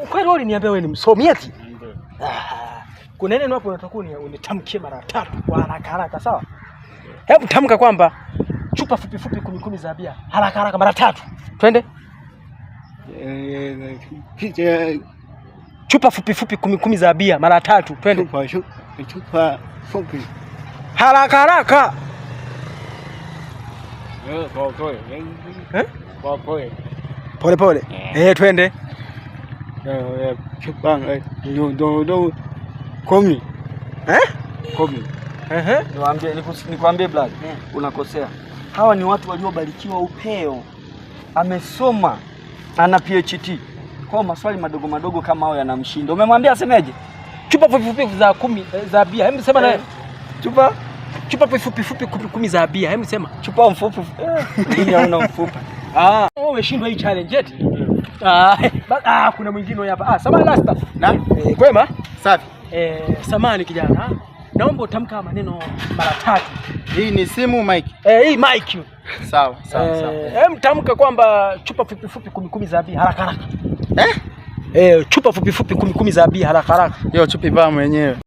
Kwani wewe uliniambia wewe ni msomi eti? Ndio. Kuna neno hapo unataka unitamkie mara 3 kwa haraka haraka, sawa? Hebu tamka kwamba chupa fupi fupi 10 za bia haraka haraka mara 3. Twende. Chupa fupi fupi 10 za bia mara 3. Twende. Chupa fupi. Haraka haraka. Pole pole. Twende. Chupa do 10. 10. Nikwambie brother, unakosea. Hawa ni watu waliobarikiwa upeo. Amesoma, ana PhD. Kwa maswali madogo madogo kama hao yanamshinda. Umemwambia asemeje? Chupa fupi fupi za 10 za bia. Hebu sema naye. Chupa fupi fupi 10 za bia. Hebu sema. Chupa mfupi. Nini hauna mfupi? Wewe umeshindwa hii challenge eti. Kuna mwingine hapa. Samahani Rasta. Na? Kwema? Safi. Samahani kijana. Naomba utamka maneno mara 3. Hii ni simu mic. Hii mic. Sawa. Tamka kwamba chupa fupi fupi 10 za bia haraka haraka. Chupa fupi fupi 10 za bia haraka haraka. Hiyo chupa ivaa mwenyewe.